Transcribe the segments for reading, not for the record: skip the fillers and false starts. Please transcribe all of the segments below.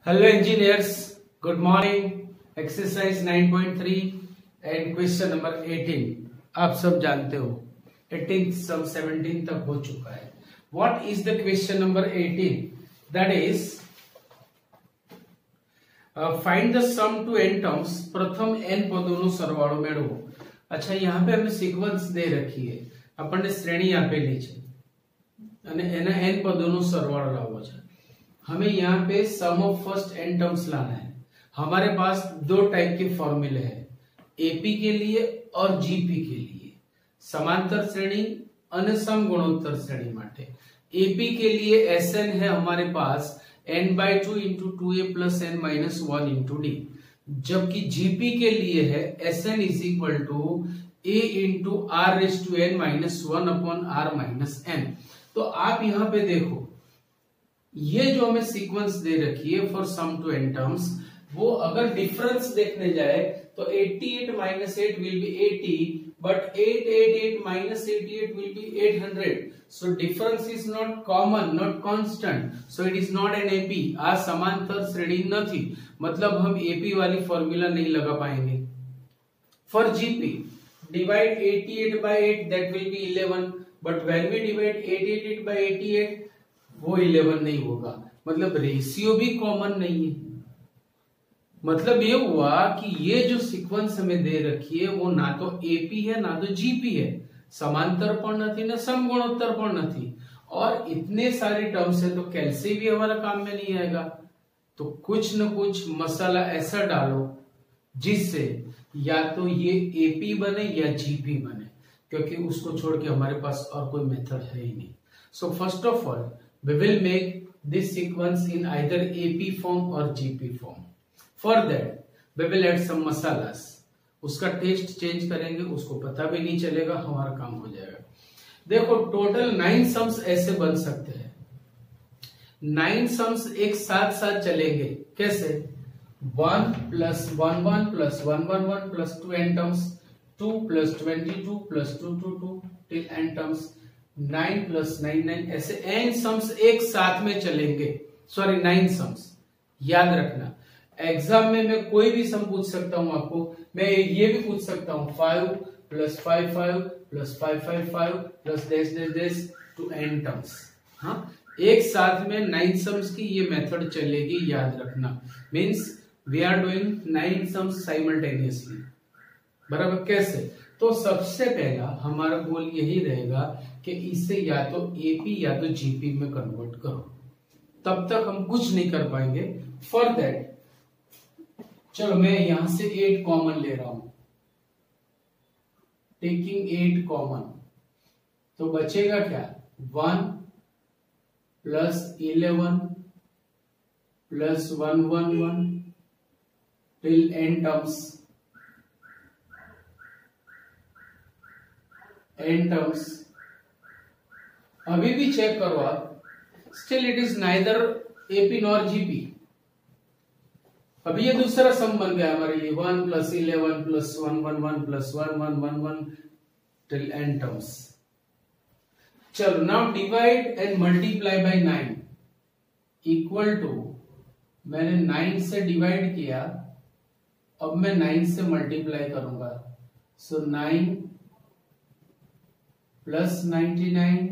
Hello engineers, good morning. Exercise 9.3 and question number 18. आप सब जानते हो 18 सम 17 तक हो चुका है. What is the question number 18? That is find the sum to n terms. प्रथम n पदों सरवाळो मेळवो. अच्छा, यहाँ पे हमने सीक्वेंस दे रखी है, अपन ने श्रेणी आपेली है અને એના n પદોનો સરવાળો લાવવો છે. हमें यहाँ पे सम ऑफ फर्स्ट एन टर्म्स लाना है. हमारे पास दो टाइप के फॉर्मूले हैं, एपी के लिए और जीपी के लिए. समांतर श्रेणी और समगुणोत्तर श्रेणी माटे एपी के लिए एसएन है हमारे पास n/2 into 2a plus n minus 1 into D, जबकि जीपी के लिए है SN is equal to a into r raise to n minus 1 upon r minus n. तो आप यहाँ पे देखो, ये जो हमें सीक्वेंस दे रखी है for sum to n terms, वो अगर डिफरेंस देखने जाए तो 88 minus 8 will be 80, but 888 minus 88 will be 800. So difference is not common, not constant, so it is not an AP. आ समांतर श्रेणी नहीं, मतलब हम एपी वाली फॉर्मूला नहीं लगा पाएंगे. For GP divide 88 by 8 that will be 11, but when we divide 888 by 88 वो 11 नहीं होगा, मतलब रेशियो भी कॉमन नहीं है. मतलब ये हुआ कि ये जो सीक्वेंस हमें दे रखी है वो ना तो एपी है ना तो जीपी है, समांतर पण नहीं ना समगुणोत्तर पण नहीं, और इतने सारे टर्म्स है तो कैलसी भी हमारा काम में नहीं आएगा. तो कुछ न कुछ मसाला ऐसा डालो जिससे या तो ये एपी बने या जीपी बने, क्योंकि उसको छोड़ के हमारे पास और कोई मेथड है ही नहीं. So first of all we will make this sequence in either AP form or GP form. For that we will add some masalas. उसका टेस्ट चेंज करेंगे, उसको पता भी नहीं चलेगा, हमारा काम हो जाएगा. देखो टोटल 9 सम्स ऐसे बन सकते हैं. 9 सम्स एक साथ साथ चलेंगे. कैसे? 1 plus 1 1 plus 1 1 1 plus 2 n terms, 2 plus 22 plus 2 2 2 till n terms, 9 plus 9 9, ऐसे n सम्स एक साथ में चलेंगे. Sorry 9 sums. याद रखना, एग्जाम में मैं कोई भी सम पूछ सकता हूं आपको. मैं ये भी पूछ सकता हूं 5 plus 5 5 plus 5 5 5 plus dash dash dash to n terms. हाँ, एक साथ में 9 सम्स की ये मेथड चलेगी, याद रखना. Means we are doing 9 sums simultaneously. बराबर? कैसे? तो सबसे पहला हमारा गोल यही रहेगा कि इसे या तो एपी या तो जीपी में कन्वर्ट करो. तब तक हम कुछ नहीं कर पाएंगे. फॉर दैट चलो मैं यहां से 8 कॉमन ले रहा हूं, टेकिंग 8 कॉमन, तो बचेगा क्या? 1 plus 11 plus 1 1 1 till n terms. n terms अभी भी चेक करो आप, still it is neither AP nor GP. अभी ये दूसरा सम बन गया हमारे लिए 1 plus 11 plus 1 1 1 plus 1 1 1 1 till n terms. चलो now divide and multiply by 9 equal to, मैंने 9 से डिवाइड किया, अब मैं 9 से मल्टीप्लाई करूंगा. So 9 plus 99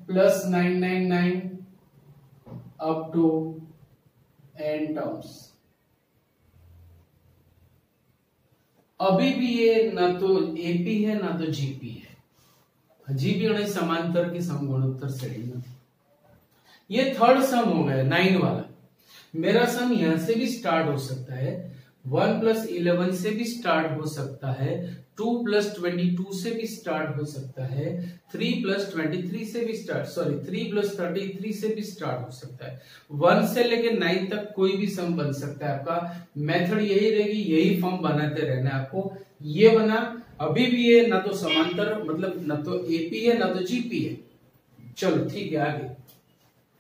plus 999 up to n terms. अभी भी ये ना तो एपी है ना तो जीपी है. जीपी नहीं, समांतर की समगुणोत्तर श्रेणी में. ये थर्ड सम हो गया 9 वाला. मेरा सम यहां से भी स्टार्ट हो सकता है, 1 प्लस 11 से भी स्टार्ट हो सकता है, 2 प्लस 22 से भी स्टार्ट हो सकता है, 3 प्लस 23 से भी स्टार्ट, सॉरी 3 प्लस 33 से भी स्टार्ट हो सकता है. 1 से लेके 9 तक कोई भी सम बन सकता है. आपका मेथड यही रहेगी, यही फॉर्म बनाते रहना है आपको. ये बना, अभी भी ये ना तो समांतर, मतलब ना तो एपी है ना तो जीपी है. चलो ठीक है, आगे.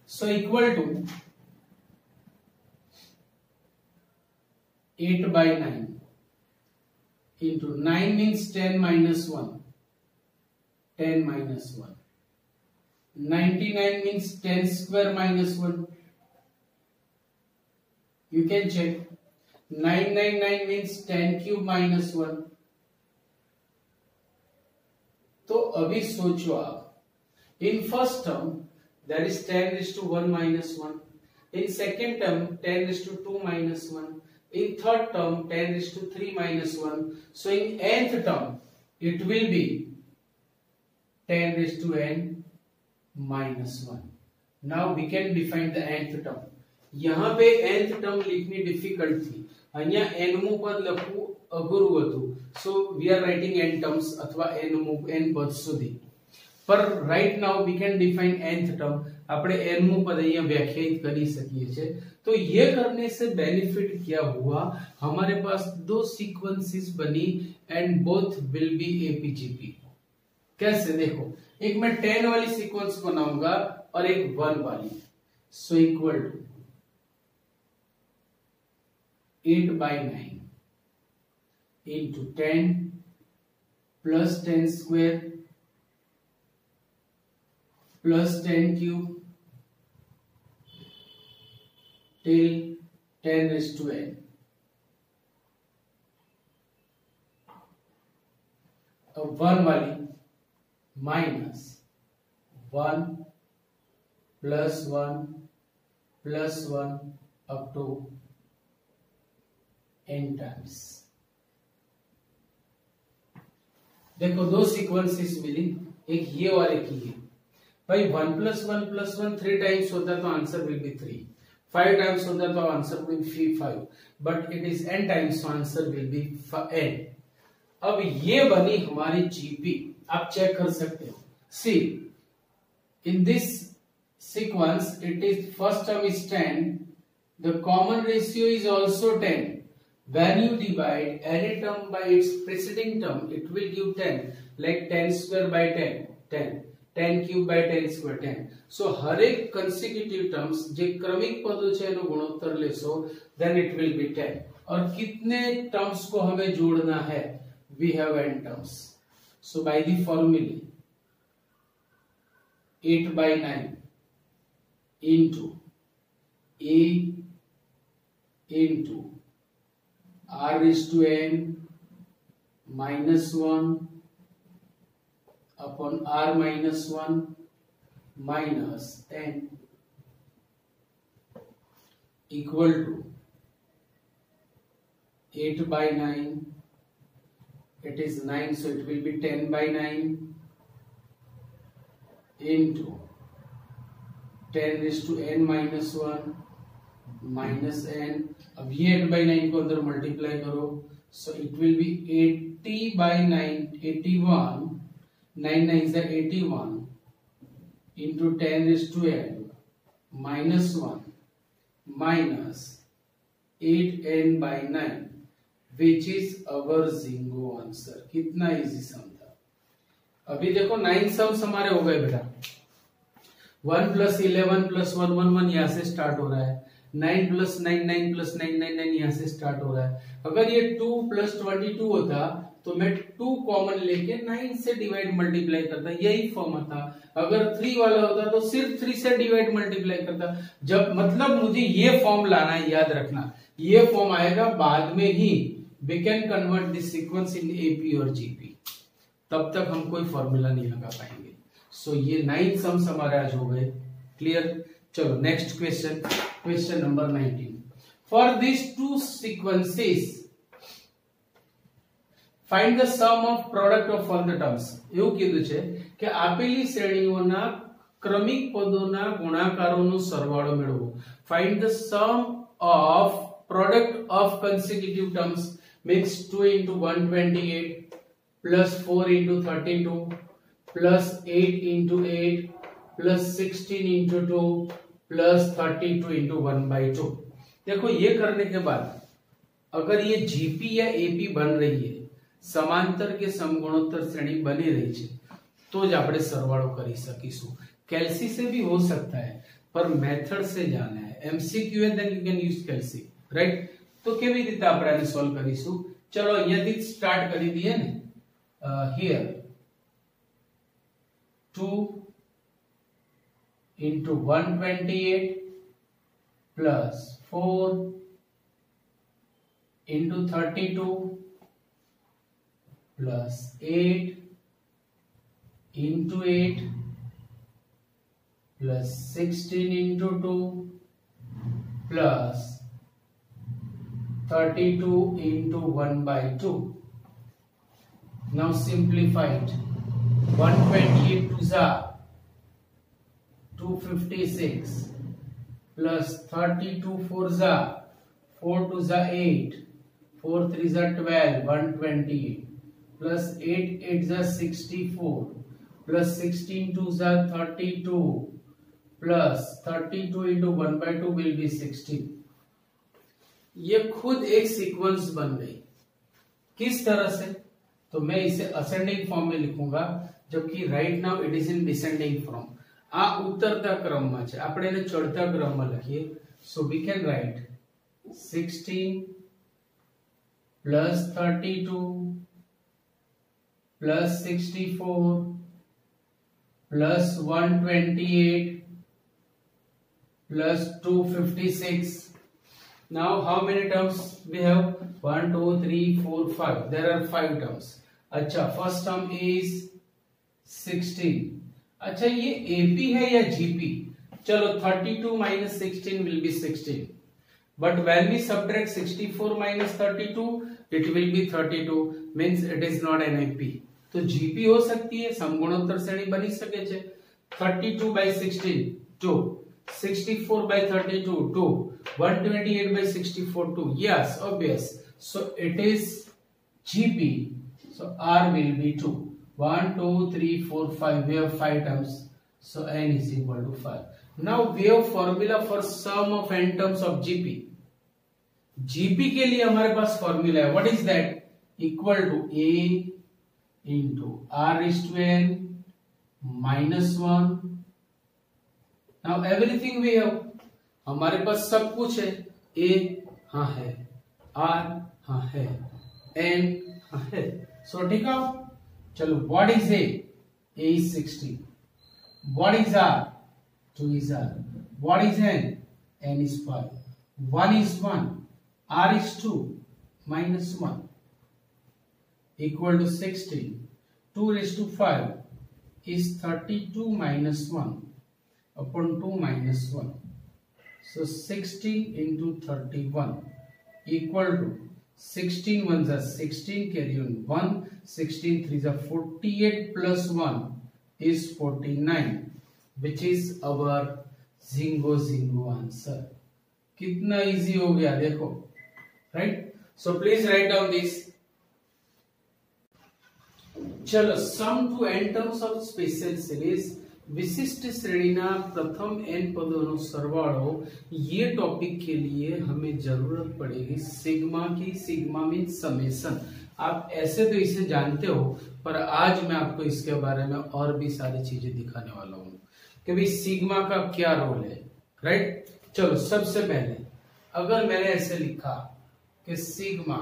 So equal to 8 by 9 into 9 means 10 minus 1, 10 minus 1. 99 means 10 square minus 1, You can check. 999 means 10 cube minus 1. तो अभी सोचो आप, in first term that is 10 raised to 1 minus 1, in second term 10 raised to 2 minus 1, in third term 10 raised to 3 minus 1, so in nth term it will be 10 raised to n minus 1. Now we can define the nth term. यहाँ पे nth term लिखनी difficult थी, અહીંયા n મુ પદ લખવું અઘરું હતું, so we are writing n terms अथवा n પદ સુધી. पर right now we can define nth term. આપણે n મુ પદ અહીંયા व्याख्यायित કરી શકીએ છે. तो ये करने से बेनिफिट क्या हुआ, हमारे पास दो सीक्वेंसेस बनी and both will be AP GP. कैसे, देखो, एक मैं 10 वाली सीक्वेंस बनाऊंगा और एक 1 वाली, सो equal to 8/9 into 10 plus 10 square plus 10 cube till 10 raised to n. अब 1 वाली minus 1 plus 1 plus 1 up to n times. देखो दो सीक्वेंसेस मिली, एक ये और एक ये. भाई 1 plus 1 plus 1 3 टाइम्स होता तो आंसर विल बी 3, 5 टाइम्स होता तो answer will be 5, but it is n times, so answer will be n. अब ये बनी हमारी जीपी, आप चेक कर सकते हो. See in this sequence it is first term is 10, the common ratio is also 10. When you divide any term by its preceding term, it will give 10, like 10 square by 10, 10, 10 cube by 10 square 10. So हर एक consecutive terms जो क्रमिक पदों से no गुणोत्तर lasso, then it will be 10. और कितने terms को हमें जोड़ना है? We have n terms. So by the formula 8/9 into a into r raised to n minus 1 upon r minus 1 minus n equal to 8/9. It is 9, so it will be 10/9 into 10 raised to n minus 1 minus n. अब ये 8/9 को अंदर multiply करो, so it will be 80/9, 81, 9 9 is 81 into 10 raised to n minus 1 minus 8n/9, which is our Zingo answer. कितना easy सम था. अभी देखो 9 sums हमारे हो गए बेटा. 1 plus 11 plus 1 1 1 यहाँ से स्टार्ट हो रहा है. 9 plus 9 9 plus 9 9 9 यहाँ से स्टार्ट हो रहा है. अगर ये 2 plus 22 होता तो मैं 2 कॉमन लेके 9 से डिवाइड मल्टीप्लाई करता, यही फॉर्म था. अगर 3 वाला होता तो सिर्फ 3 से डिवाइड मल्टीप्लाई करता. जब मतलब मुझे ये फॉर्म लाना है, याद रखना, ये फॉर्म आएगा बाद में ही. We can convert this sequence in AP और जीपी, तब तक हम कोई फॉर्मूला नहीं लगा पाएंगे. सो ये 9 सम्स हमारे आज हो गए. क्लियर. चलो next question, question number 19. For this two sequences find the sum of product of all the terms. એવું કીધું છે કે આપેલી શ્રેણીઓના ક્રમિક પદોના ગુણાકારોનો સરવાળો મેળવો. Find the sum of product of consecutive terms means 2 into 128 plus 4 into 32 plus 8 into 8 plus 16 into 2 plus 32 into 1/2. देखो ये करने के बाद अगर ये जीपी या एपी बन रही है, समांतर के समगुणोत्तर श्रेणी बनी रही है, तो ज આપણે સરવાળો કરી શકીશું. કેલ્સી से भी हो सकता है, पर मेथड से जाना है. एमसीक्यू है, देन यू कैन यूज કેલ્સી, राइट. तो કેવી રીતે આપણે આને સોલ્વ કરીશું? ચલો અહીંયાથી સ્ટાર્ટ કરી દઈએ ને. Here 2 into 128 plus 4 into 32 plus 8 into 8 plus 16 into 2 plus 32 into 1 by 2. Now simplify it. 128 to the 256 plus 32 for the 4 to the 8, 4 3 the 12, 128 plus 8 8 the 64 plus 16 to the 32 plus 32 into 1 by 2 will be 16. ये खुद एक sequence बन गई। किस तरह से? तो मैं इसे असेंडिंग फॉर्म में लिखूंगा, जबकि right now it is in descending form. आ उतरता क्रम में है, આપણે એને ચડતા ક્રમમાં લખીએ। so we can write 16 plus 32 plus 64 plus 128 plus 256. Now how many terms we have? 1 2 3 4 5. There are 5 terms. अच्छा, फर्स्ट टर्म इज 16। अच्छा, ये AP है या GP? चलो 32 minus 16 will be 16. But when we subtract 64 minus 32, it will be 32. Means it is not an AP. तो GP हो सकती है, समगुणोत्तर श्रेणी बनी सके छे। 32 by 16 2, 64 by 32 2, 128 by 64 2. Yes, obvious. So it is GP. So R will be 2. 1 2 3 4 5. We have 5 terms. So N is equal to 5. Now we have formula for sum of n terms of GP. GP के लिए हमारे पास formula है. What is that? Equal to A into R raised to N minus 1. Now everything we have. हमारे पास सब कुछ है। A हाँ है, R हाँ है, N हाँ है। So ठीक है, चलो what is A? A is 16. What is R? 2 is R. What is N? N is 5. 1 is 1. R is 2 minus 1 equal to 16. 2 raised to 5 is 32 minus 1 upon 2 minus 1. So 16 into 31 equal to 16 ones are 16, carry on 1, 16 threes are 48 plus 1 is 49, which is our zingo answer. कितना easy हो गया देखो, right? So please write down this. चलो, sum to n terms of special series, विशिष्ट श्रेणीना प्रथम n पदों सरवाळो। ये टॉपिक के लिए हमें जरूरत पड़ेगी सिग्मा की। Sigma mean summation. आप ऐसे तो इसे जानते हो, पर आज मैं आपको इसके बारे में और भी सारी चीजें दिखाने वाला हूँ कि भाई सिग्मा का क्या रोल है, राइट? चलो, सबसे पहले अगर मैंने ऐसे लिखा कि sigma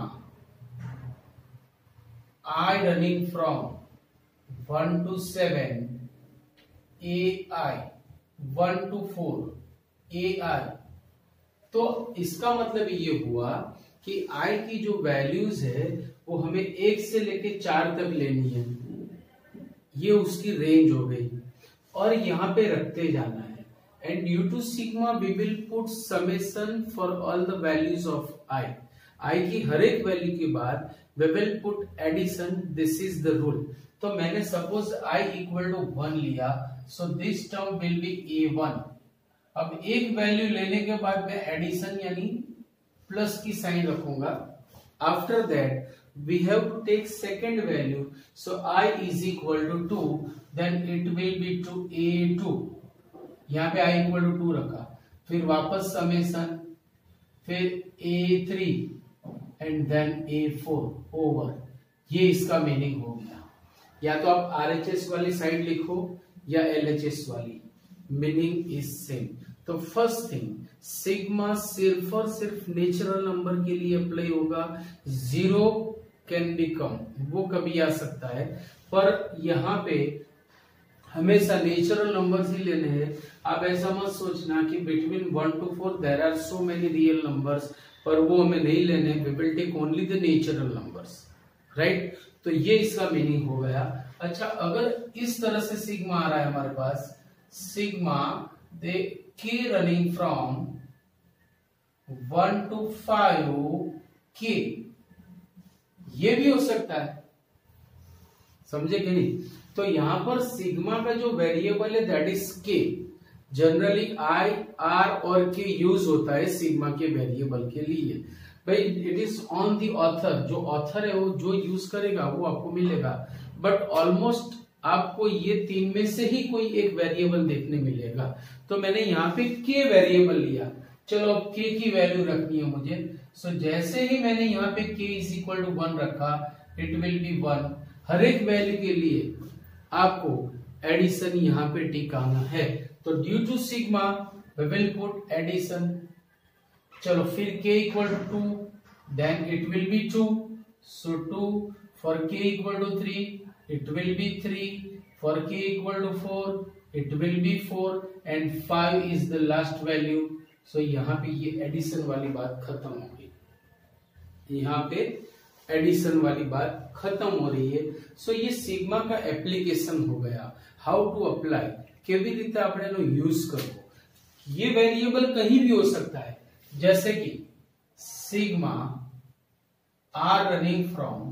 I running from 1 to 7 AI 1 to 4 AI, तो इसका मतलब ये हुआ कि I की जो वैल्यूज है वो हमें 1 से लेके 4 तक लेनी है। ये उसकी रेंज हो गई और यहाँ पे रखते जाना है। And due to sigma we will put summation for all the values of I की हर एक वैल्यू के बाद we will put addition. This is the rule. तो मैंने सपोज I इक्वल टू 1 लिया, so this term will be A1। अब एक वैल्यू लेने के बाद मैं एडिशन यानी प्लस की साइन रखूंगा। After that we have to take second value, so I is equal to 2, then it will be two A2। यहाँ पे I इक्वल टू 2 रखा, फिर वापस समेशन, फिर A3 and then A4 over. ये इसका मीनिंग हो गया। या तो आप RHS वाली साइड लिखो या LHS वाली, मीनिंग इज सेम। तो फर्स्ट थिंग, सिग्मा सिर्फ और सिर्फ नेचुरल नंबर के लिए अप्लाई होगा। 0 कैन बी कम, वो कभी आ सकता है, पर यहाँ पे हमेशा नेचुरल नंबर्स ही लेने हैं। आप ऐसा मत सोचना कि between 1 to 4 there are so many real numbers. पर वो हमें नहीं लेने, we will take only the natural numbers, right. तो ये इसका मीनिंग हो गया। अच्छा, अगर इस तरह से सिग्मा आ रहा है हमारे पास, सिग्मा दे के रनिंग फ्रॉम 1 to 5 के, ये भी हो सकता है, समझे कि नहीं। तो यहां पर सिग्मा का जो वेरिएबल है दैट इज के। जनरली आई, आर और के यूज होता है सिग्मा के वेरिएबल के लिए। भाई it is on the author, जो ऑथर है वो जो यूज करेगा वो आपको मिलेगा, बट ऑलमोस्ट आपको ये तीन में से ही कोई एक वेरिएबल देखने मिलेगा। तो मैंने यहाँ पे के वेरिएबल लिया। चलो अब के की वैल्यू रखनी है मुझे। सो जैसे ही मैंने यहाँ पे के इज इक्वल टू 1 रखा, इट विल बी 1। हर एक वैल्यू के लिए आपको एडिशन यहाँ पे टिकाना है। तो due to sigma we will put addition. चलो फिर k equal to 2, then it will be 2, so 2 for k equal to 3 it will be 3, for k equal to 4 it will be 4 and 5 is the last value। so यहाँ पे ये addition वाली बात खत्म हो गई, यहाँ पे एडिशन वाली बात खत्म हो रही है। सो ये सिग्मा का एप्लीकेशन हो गया। हाउ टू अप्लाई, केवी रीते आपने यूज करो। ये वेरिएबल कहीं भी हो सकता है, जैसे कि sigma r running from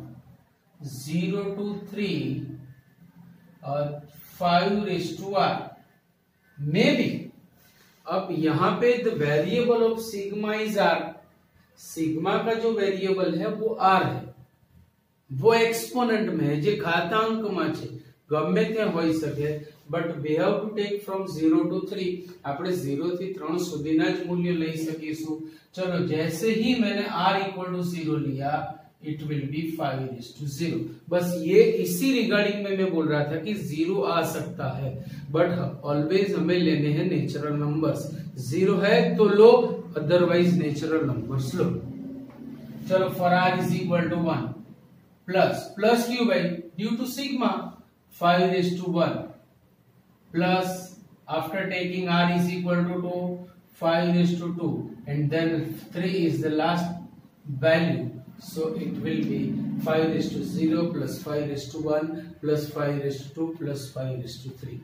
0 to 3 और 5 raised to r में भी। अब यहां पे the variable of sigma is r, sigma का जो वेरिएबल है वो आर है, वो एक्सपोनेंट में है, जे घातांक में છે, ગમે તે હોઈ શકે, but we have to take from 0 to 3। આપણે 0 થી 3 સુધીના જ મૂલ્ય લઈ શકીશું। ચલો जैसे ही मैंने r इक्वल टू 0 लिया, it will be 5 raised to 0। बस ये इसी रिगार्डिंग में मैं बोल रहा था कि 0 आ सकता है, बट ऑलवेज हमें लेने हैं नेचुरल नंबर्स। 0 है तो लो, अदरवाइज नेचुरल नंबर्स लो। चलो for r is equal to 1 plus, plus क्यों भाई, due to sigma 5 raised to 1 plus after taking r is equal to 2 5 raised to 2 and then 3 is the last value, so it will be 5 raised to 0 plus 5 raised to 1 plus 5 raised to 2 plus 5 raised to 3।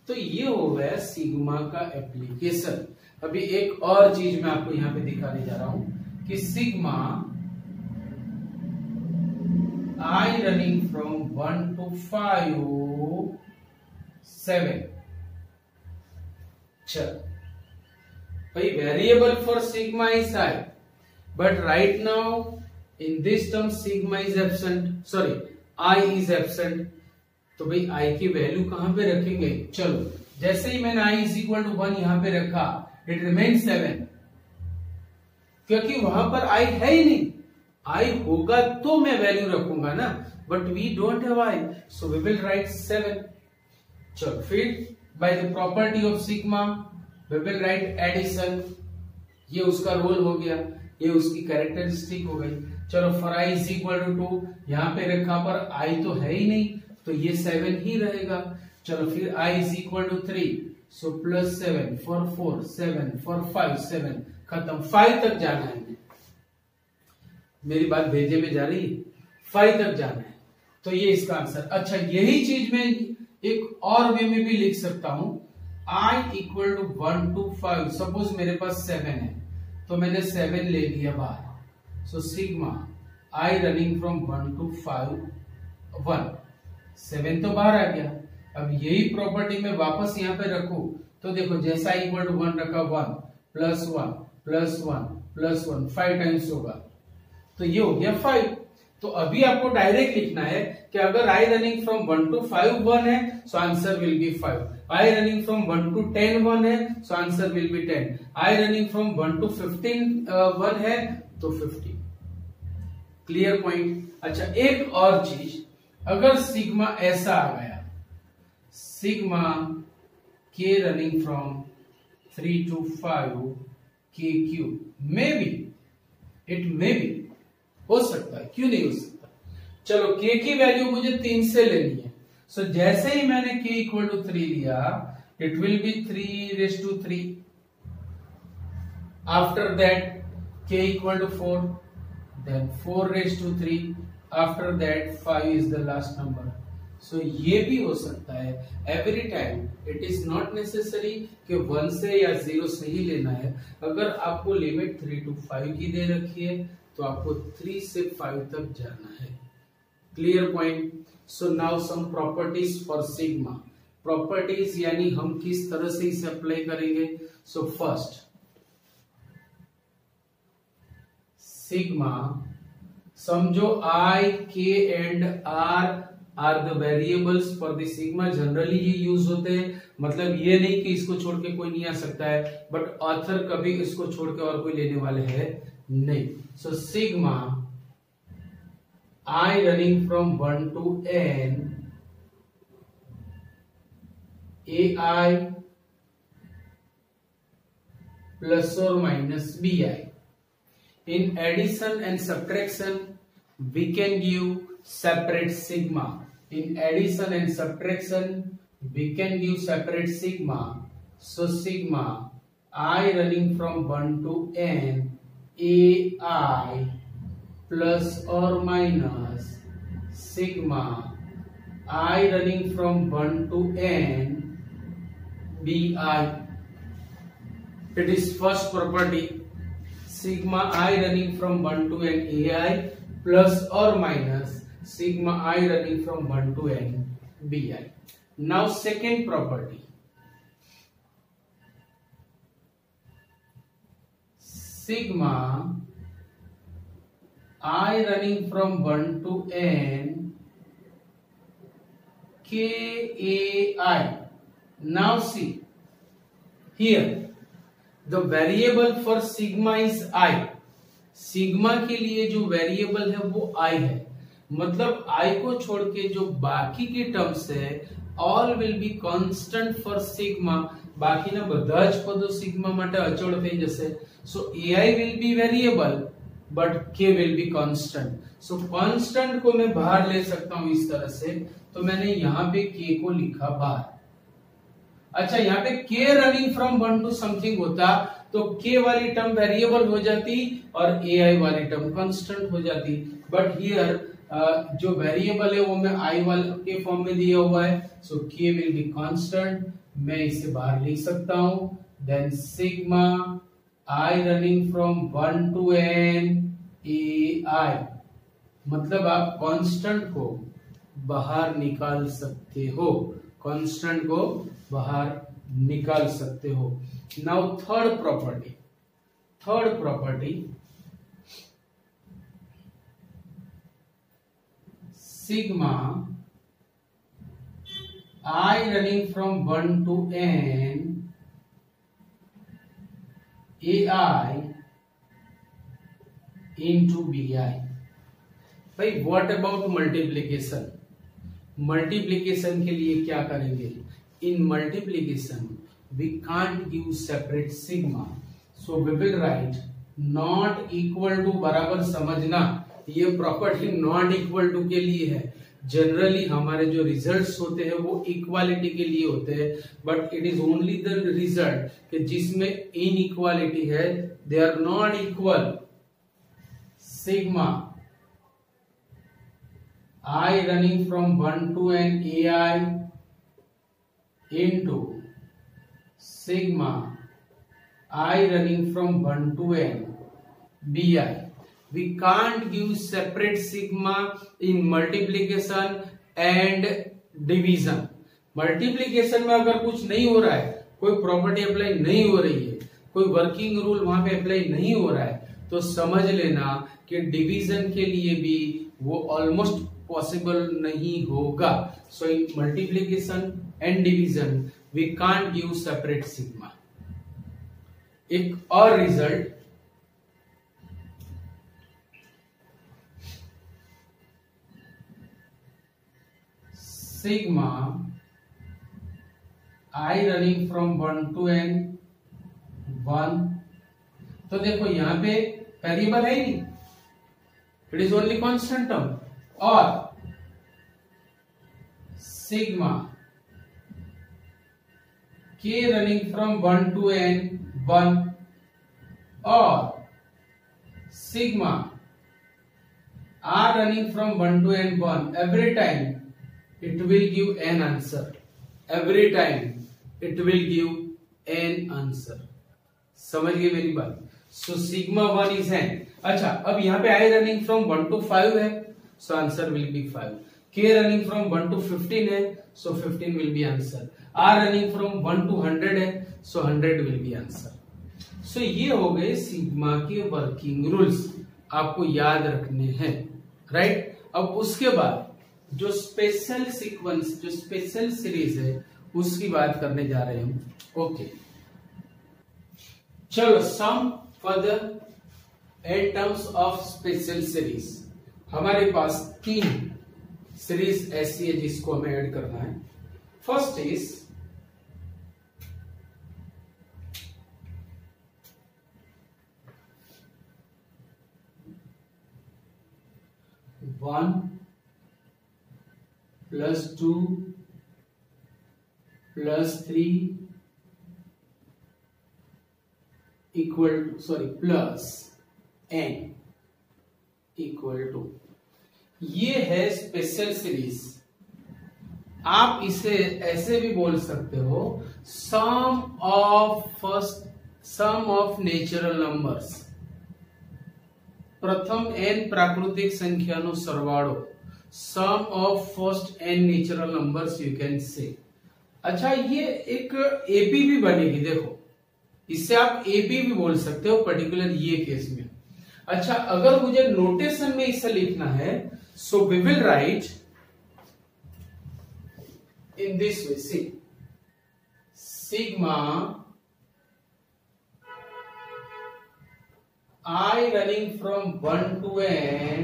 तो ये हो गया sigma का application. अभी एक और चीज मैं आपको यहाँ पे दिखाने जा रहा हूं कि sigma I running from 1 to 5 7। चल भाई, variable for sigma is I, but right now in this term sigma is absent, sorry I is absent। तो भाई I की वैल्यू कहां पे रखेंगे। चलो जैसे ही मैंने I is equal to 1 यहां पे रखा, it remains 7, क्योंकि वहां पर I है ही नहीं। I होगा तो मैं वैल्यू रखूंगा ना, but we don't have I, so we will write 7। चलो फिर by the property of sigma we will write addition. ये उसका रोल हो गया, ये उसकी कैरेक्टरिस्टिक हो गई। चलो for I is equal to 2 यहाँ पे रखा, पर I तो है ही नहीं, तो ये 7 ही रहेगा। चलो फिर I is equal to 3, so plus 7 for 4 7 for 5 7, खत्म। 5 तक जाना है, मेरी बात भेजे में जा रही है, 5 तक जाना है। तो ये इसका आंसर। अच्छा यही चीज मैं एक और वे में भी लिख सकता हूं, I equal to 1 to 5। Suppose मेरे पास 7 है, तो मैंने 7 ले लिया बाहर, so sigma I running from 1 to 5 1, 7 तो बाहर आ गया। अब यही प्रॉपर्टी में वापस यहाँ पे रखूं, तो देखो जैसा इक्वल टू 1 रखा, 1 प्लस 1 प्लस 1 प्लस 1 5 टाइम्स होगा, तो ये हो गया 5। तो अभी आपको डायरेक्ट लिखना है कि अगर I रनिंग फ्रॉम 1 to 5 1 है, सो answer will be 5। I running from 1 to 10 1 है, सो answer will B 10। I running from 1 to 15 1 है, तो 15। Clear point. अच्छा एक और चीज, अगर सिग्मा ऐसा आ गया, sigma k running from 3 to 5 k cube, may be, it may be, हो सकता है, क्यों नहीं हो सकता। चलो k की वैल्यू मुझे 3 से लेनी है, सो जैसे ही मैंने k इक्वल टू 3 लिया, it will be 3 raised to 3। After that k equal to 4, then 4 raised to 3, after that 5 is the last number. So ये भी हो सकता है every time. It is not necessary कि 1 से या 0 से ही लेना है. अगर आपको लिमिट 3 to 5 की दे रखी है तो आपको 3 से 5 तक जाना है. Clear point? So now some properties for sigma. Properties यानी हम किस तरह से इसे अप्लाई करेंगे. So first sigma, समझो I, K and R are the variables for the sigma. Generally ये यूज होते हैं, मतलब ये नहीं कि इसको छोड़ के कोई नहीं आ सकता है, बट ऑथर कभी इसको छोड़ के और कोई लेने वाले है नहीं. So sigma I running from 1 to n AI plus or minus BI. In addition and subtraction, we can give separate sigma. In addition and subtraction, we can give separate sigma. So sigma I running from 1 to n AI plus or minus sigma I running from 1 to n BI. It is first property. Sigma I running from 1 to n AI plus or minus sigma I running from 1 to n BI. Now second property. Sigma I running from 1 to n KAI. Now see here. The variable for sigma is I. Sigma के लिए जो variable है वो I है, मतलब I को छोड़ के जो बाकी की टर्म्स है all will be constant for sigma. બાકીના બધા જ પદો સિગ્મા માટે અચળ થઈ જશે. So AI will be variable but K will be constant. So constant को मैं बाहर ले सकता हूं इस तरह से, तो मैंने यहाँ पे K को लिखा बाहर. अच्छा, यहाँ पे K running from 1 to something होता तो K वाली टर्म वेरिएबल हो जाती और AI वाली टर्म कांस्टेंट हो जाती. बट हियर जो वेरिएबल है वो मैं I वाले के फॉर्म में दिया हुआ है. So K will be constant. मैं इसे बाहर लिख सकता हूं. Then sigma I running from 1 to n AI, मतलब आप कांस्टेंट को बाहर निकाल सकते हो. कांस्टेंट को बाहर निकाल सकते हो. Now third property. Sigma I running from 1 to n AI into BI. भाई व्हाट अबाउट मल्टीप्लीकेशन. मल्टीप्लीकेशन के लिए क्या करेंगे. In multiplication we can't give separate sigma, so we will write not equal to. बराबर समझना, ये प्रॉपर्टी नॉट इक्वल टू के लिए है. जनरली हमारे जो रिजल्ट्स होते हैं वो इक्वालिटी के लिए होते हैं, but it is only the result कि जिसमें इनइक्वालिटी है, they are not equal. Sigma I running from 1 to n AI into sigma I running from 1 to n BI. We can't give separate sigma in multiplication and division. Multiplication में अगर कुछ नहीं हो रहा है, कोई प्रॉपर्टी अप्लाई नहीं हो रही है, कोई वर्किंग रूल वहां पे अप्लाई नहीं हो रहा है, तो समझ लेना कि डिवीजन के लिए भी वो ऑलमोस्ट पॉसिबल नहीं होगा. So in multiplication and division we can't give separate sigma. एक और result, sigma I running from 1 to n 1. तो देखो यहां पे वेरिएबल है ही नहीं, it is only constant term. और sigma K running from 1 to n 1. और sigma r running from 1 to n1, every time it will give an answer. Every time it will give an answer. समझ गए मेरी बात? So sigma 1 is n. अच्छा, अब यहाँ पे i रनिंग फ्रॉम 1 to 5 है, सो answer will be 5. k running from 1 to 15 है, सो 15 will be answer. r running from 1 to 100 है, सो 100 विल बी आंसर. सो ये हो गए सिग्मा के वर्किंग रूल्स, आपको याद रखने हैं, राइट? अब उसके बाद जो स्पेशल सीक्वेंस, जो स्पेशल सीरीज है, उसकी बात करने जा रहे हम. ओके, चलो sum further in terms of special series. हमारे पास 3 सीरीज ऐसी है जिसको हमें ऐड करना है. First is 1 plus 2 plus 3 plus n equal to, ये है स्पेशल सीरीज. आप इसे ऐसे भी बोल सकते हो, सम ऑफ नेचुरल नंबर्स, प्रथम n प्राकृतिक संख्याનો સરવાળો, sum of first n natural numbers you can say. अच्छा, ये एक एपी भी बनेगी, देखो इससे आप एपी भी बोल सकते हो पर्टिकुलर ये केस में. अच्छा, अगर मुझे नोटेशन में इसे लिखना है, so we will write in this way. See sigma i running from 1 to n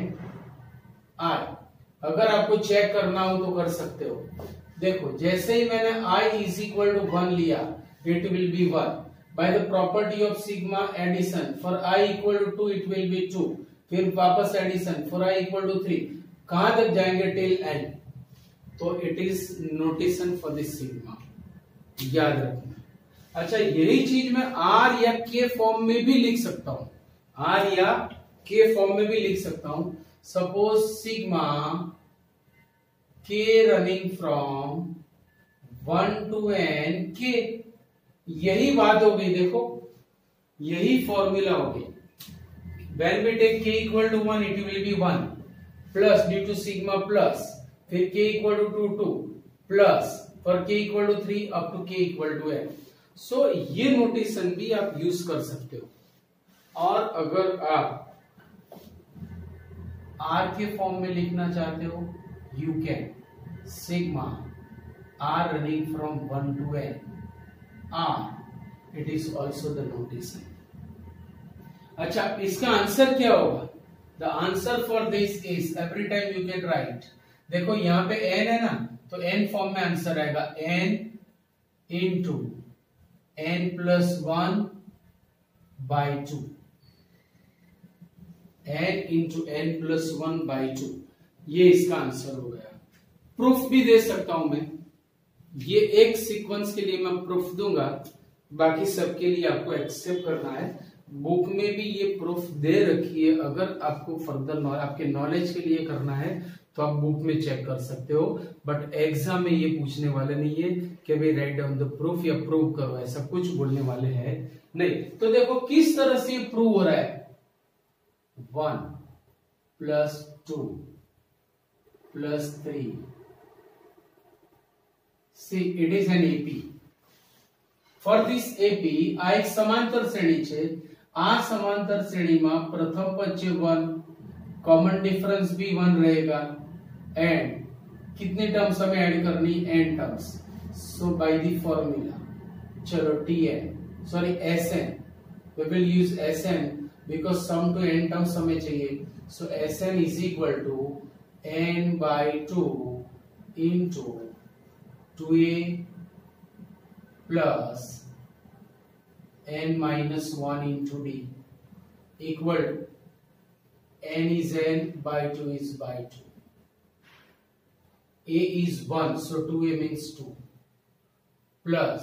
i. अगर आपको चेक करना हो तो कर सकते हो. देखो, जैसे ही मैंने i इज इक्वल टू 1 लिया, it will be 1. By the property of sigma addition, for i equal to 2 it will be 2. फिर वापस addition, for i equal to 3. कहां तक जाएंगे? Till n. तो it is notation for this sigma, याद रखना. अच्छा, यही चीज मैं r या k फॉर्म में भी लिख सकता हूं, r या k फॉर्म में भी लिख सकता हूं. Suppose sigma k running from 1 to n k. यही बात हो गई, देखो यही फॉर्मूला हो गई. When we take k equal to 1, it will be 1 plus due to sigma plus, फिर k equal to 2 plus for k equal to 3 up to k equal to n. So ये नोटेशन भी आप use कर सकते हो. और अगर आप r के फॉर्म में लिखना चाहते हो, you can sigma r running from 1 to n r. It is also the notation. अच्छा, इसका आंसर क्या होगा? The answer for this is, every time you can write. देखो यहां पे n है ना, तो n फॉर्म में आंसर आएगा n into n plus 1 by 2. n into n plus 1 by 2, ये इसका आंसर हो गया. प्रूफ भी दे सकता हूं मैं, ये एक सीक्वेंस के लिए मैं प्रूफ दूंगा, बाकी सबके लिए आपको एक्सेप्ट करना है. बुक में भी ये प्रूफ दे रखी है. अगर आपको फर्दर आपके नॉलेज के लिए करना है तो आप बुक में चेक कर सकते हो, बट एग्जाम में ये पूछने वाले नहीं है कि भाई राइट डाउन द प्रूफ या प्रूव करो, ऐसा कुछ बोलने वाले हैं नहीं. तो देखो किस तरह से प्रूव हो रहा है. 1 plus 2 plus 3. See, it is an AP. For this AP આ એક સમાંતર શ્રેણી છે. આ સમાંતર શ્રેણીમાં પ્રથમ પદ છે 1, कॉमन डिफरेंस भी 1 रहेगा, एंड कितने टर्म्स हमें ऐड करनी? n terms. So by the formula, चलो tn, sorry sn, we will use sn because sum to n terms हमें चाहिए. सो sn is equal to n by 2 into 2a plus n minus 1 into d equal to n is n by 2 is by 2. A is 1, so 2a means 2 plus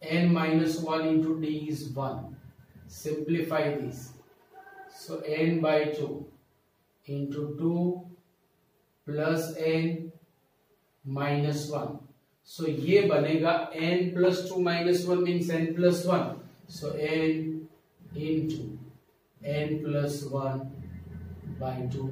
n minus 1 into d is 1. Simplify this. So n by 2 into 2 plus n minus 1. सो ये बनेगा n plus 2 minus 1 means n plus 1. So n into n plus 1 by 2.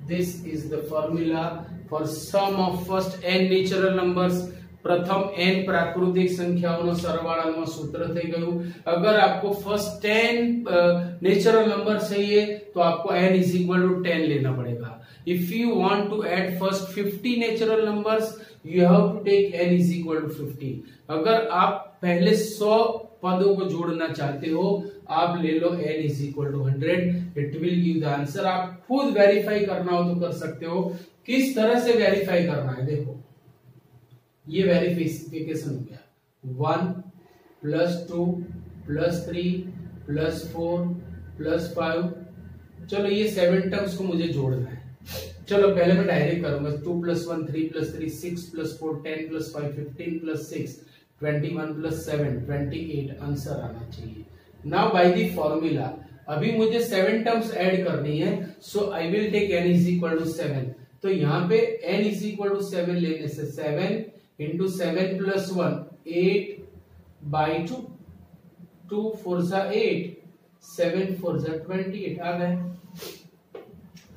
This is the formula for sum of first n natural numbers. प्रथम n प्राकृतिक संख्याओं सरवाળાનું सूत्र થઈ ગયું. अगर आपको फर्स्ट 10 नेचुरल नंबर चाहिए तो आपको n is equal to 10 लेना पड़ेगा. If you want to add first 50 natural numbers, you have to take n is equal to 50. अगर आप पहले 100 पदों को जोड़ना चाहते हो, आप ले लो n is equal to 100. It will give the answer. आप खुद वेरीफाई करना हो तो कर सकते हो. किस तरह से वेरीफाई करना है देखो, ये वेरिफिकेशन हो गया. 1 plus 2 plus 3 plus 4 plus 5. चलो ये 7 टर्म्स को मुझे जोड़ना है. चलो पहले मैं डायरेक्ट करूंगा. 2 plus 1 3 plus 3 6 plus 4 10 plus 5 15 plus 6 21 plus 7 28. Answer आना चाहिए. नाउ बाय द फॉर्मूला अभी मुझे 7 टर्म्स ऐड करनी है. So I will take n is equal to 7. तो यहाँ पे n is equal to 7 लेने से 7 into 7 plus 1 8 by 2. 2 4 जा 8 7 4 जा 28 आ गए.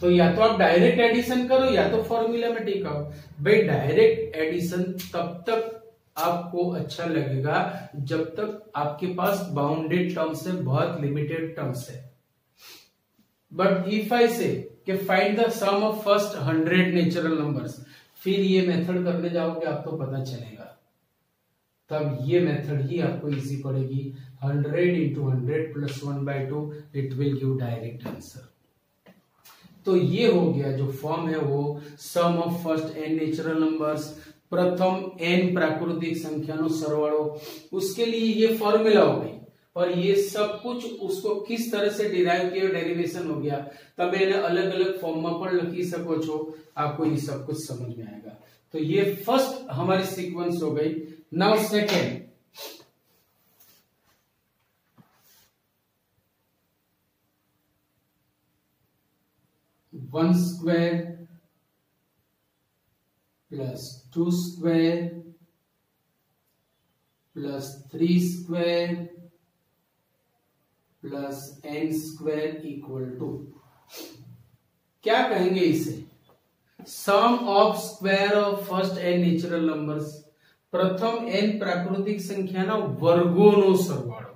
तो या तो आप डायरेक्ट एडिशन करो या तो फॉर्मूला में टिक आओ. भाई डायरेक्ट एडिशन तब तक आपको अच्छा लगेगा जब तक आपके पास बाउंडेड टर्म्स है, बहुत लिमिटेड टर्म्स है. बट इफ आई से कि find the sum of first 100 natural numbers, फिर ये मेथड करने जाओगे आपको पता चलेगा. तब ये मेथड ही आपको इजी पड़ेगी. 100 into 100 plus 1 by 2 it will give direct answer. तो ये हो गया जो फॉर्म है वो sum of first n natural numbers, प्रथम n प्राकृतिक संख्याओं सरवाळो. उसके लिए ये फॉर्मूला हो गई और ये सब कुछ उसको किस तरह से डिराइव किया, डेरिवेशन हो गया. तब એને अलग अलग फॉर्म में પણ લખી શકો છો. आपको ये सब कुछ समझ में आएगा. तो ये फर्स्ट हमारी सीक्वेंस हो गई. Now second, one square plus 2 square plus 3 square plus n square equal to, क्या कहेंगे इसे, sum of square of first n natural numbers. प्रथम n प्राकृतिक संख्याना वर्गोનો સરવાળો.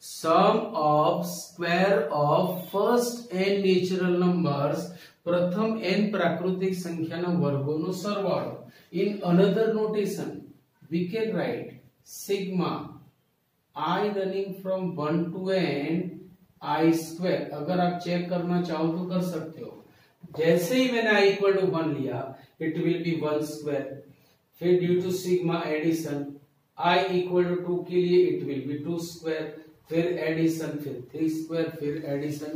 Sum of square of first n natural numbers, प्रथम n प्राकृतिक संख्याना वर्गोનો સરવાળો. In another notation we can write sigma i running from 1 to n i square. अगर आप चेक करना चाहो तो कर सकते हो. जैसे ही मैंने i इक्वल टू 1 लिया इट विल बी 1 स्क्वायर. फिर due to sigma addition i equal to 2 के लिए इट विल बी 2 स्क्वायर. फिर एडिशन, फिर 3 स्क्वायर, फिर एडिशन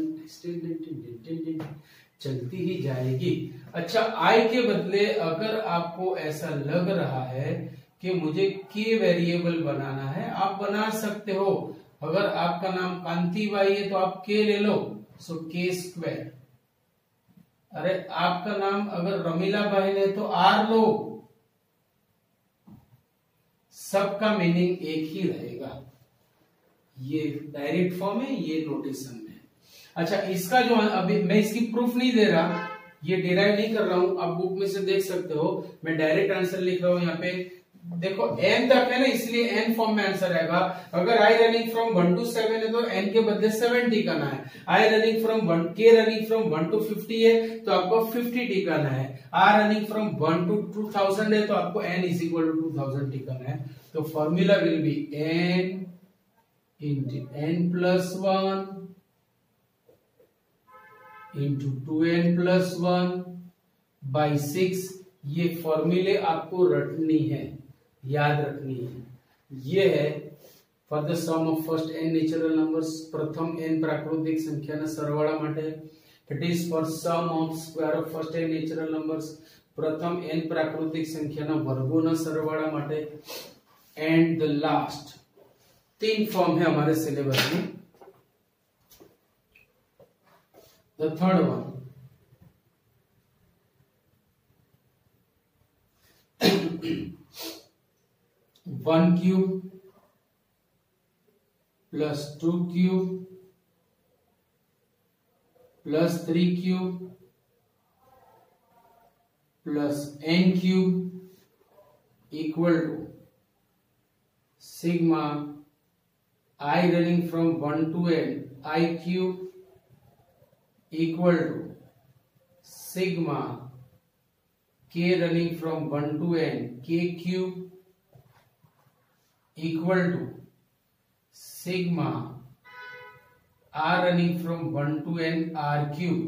चलती ही जाएगी. अच्छा, i के बदले अगर आपको ऐसा लग रहा है कि मुझे k वेरिएबल बनाना है, आप बना सकते हो. अगर आपका नाम कांति बाई है तो आप k ले लो, सो k स्क्वायर. अरे आपका नाम अगर रमीला बहन है तो r लो. सबका मीनिंग एक ही रहेगा. ये डायरेक्ट फॉर्म है, ये नोटेशन में. अच्छा, इसका जो अभी मैं इसकी प्रूफ नहीं दे रहा, ये डिराइव नहीं कर रहा हूं. आप बुक में से देख सकते हो. मैं डायरेक्ट आंसर लिख रहा हूं. यहाँ पे देखो n तक है ना, इसलिए n फॉर्म में आंसर आएगा. अगर i रनिंग फ्रॉम 1 to 7 है तो n के बदले 7 टिकाना है. i running from 1 k running from 1 to 50 है तो आपको 50 टिकाना है. r रनिंग फ्रॉम 1 to 2000 है तो आपको n इज इक्वल टू 2000 टिकाना है. तो formula will be n into n plus 1 into 2n plus 1 by 6. ये फॉर्मूले आपको रटनी है, याद रखनी है. ये है for the sum of first n natural numbers, प्रथम n प्राकृतिक संख्याના સરવાળા માટે. It is for sum of square of first n natural numbers, प्रथम n प्राकृतिक संख्याના વર્ગોના સરવાળા માટે. एंड द लास्ट 3 फॉर्म है हमारे सिलेबस में. The third one, one cube plus two cube plus three cube plus n cube equal to sigma I running from 1 to n I cube equal to sigma k running from 1 to n k cube equal to sigma r running from 1 to n r cube।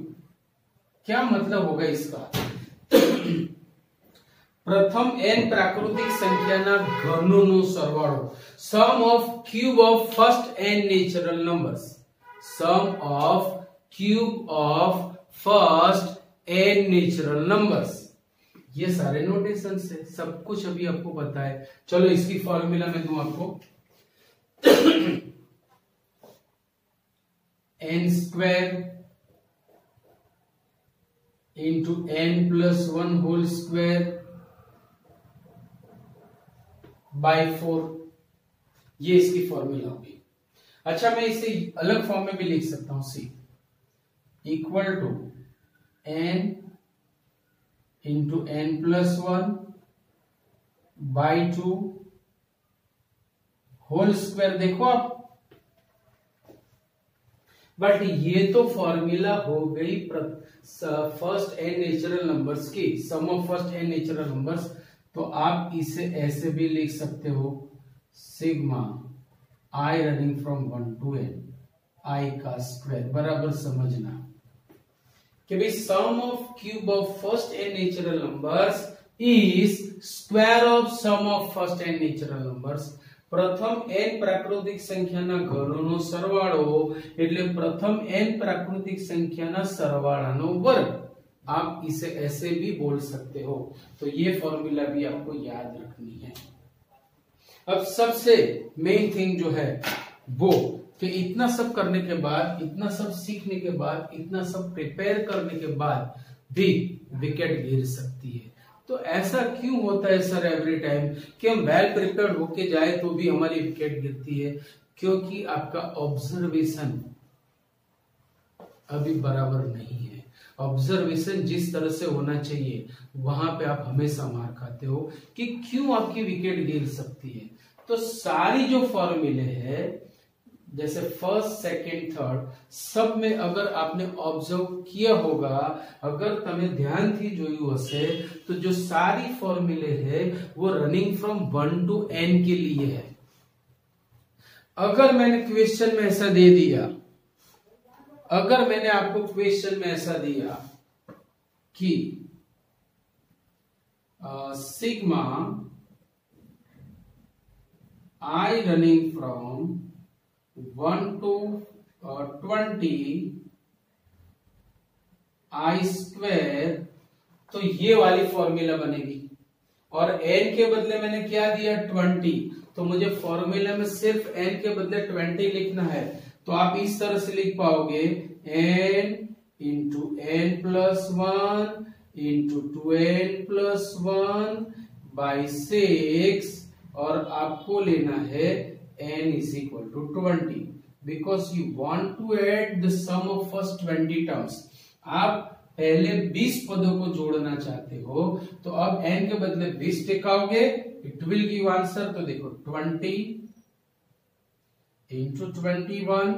क्या मतलब होगा इसका? પ્રથમ n પ્રાકૃતિક સંખ્યાના ઘનોનો સરવાળો, sum of cube of first n natural numbers, sum of cube of first n natural numbers। ये सारे नोटेशन है, सब कुछ अभी आपको पता है। चलो इसकी फॉर्मूला मैं दूं आपको, n square into n plus 1 whole square by 4, ये इसकी फॉर्मूला होगी। अच्छा, मैं इसे अलग फॉर्म में भी लिख सकता हूं, see equal to n into n plus 1 by 2 whole square. देखो आप, बट ये तो फॉर्मूला हो गई फर्स्ट n नेचुरल नंबर्स की, sum of first n natural numbers. तो आप इसे ऐसे भी लिख सकते हो, sigma i running from 1 to n i का स्क्वायर। बराबर समझना कि भाई sum of cube of first n natural numbers is square of sum of first n natural numbers. प्रथम n प्राकृतिक संख्याના ઘનોનો સરવાળો એટલે પ્રથમ n प्राकृतिक संख्याના સરવાળાનો વર્ગ। आप इसे ऐसे भी बोल सकते हो। तो ये फॉर्मूला भी आपको याद रखनी है। अब सबसे मेन थिंग जो है वो कि इतना सब करने के बाद, इतना सब सीखने के बाद, इतना सब प्रिपेयर करने के बाद भी विकेट गिर सकती है। तो ऐसा क्यों होता है सर एवरी टाइम कि हम वेल प्रिपेयर्ड होके जाए तो भी हमारी विकेट गिरती है? क्योंकि आपका ऑब्जर्वेशन अभी बराबर नहीं है। ऑब्जर्वेशन जिस तरह से होना चाहिए वहां पे आप हमेशा मार खाते हो कि क्यों आपकी विकेट गिर सकती है। तो सारी जो फॉर्मूले है, जैसे फर्स्ट सेकंड थर्ड, सब में अगर आपने ऑब्जर्व किया होगा, अगर तमे ध्यान थी जोयु हशे, तो जो सारी फॉर्मूले है वो रनिंग फ्रॉम 1 टू n के लिए है। अगर मैंने क्वेश्चन में ऐसा दे दिया, अगर मैंने आपको क्वेश्चन में ऐसा दिया कि sigma i running from 1 to 20 i square, तो ये वाली फॉर्मूला बनेगी। और n के बदले मैंने क्या दिया? 20। तो मुझे फॉर्मूला में सिर्फ n के बदले 20 लिखना है। तो आप इस तरह से लिख पाओगे n into n plus 1 into 2n plus 1 by 6, और आपको लेना है n is equal to 20 because you want to add the sum of first 20 terms। आप पहले 20 पदों को जोड़ना चाहते हो, तो अब n के बदले 20 टिकाओगे, इट विल गिव आंसर। तो देखो 20 into 21,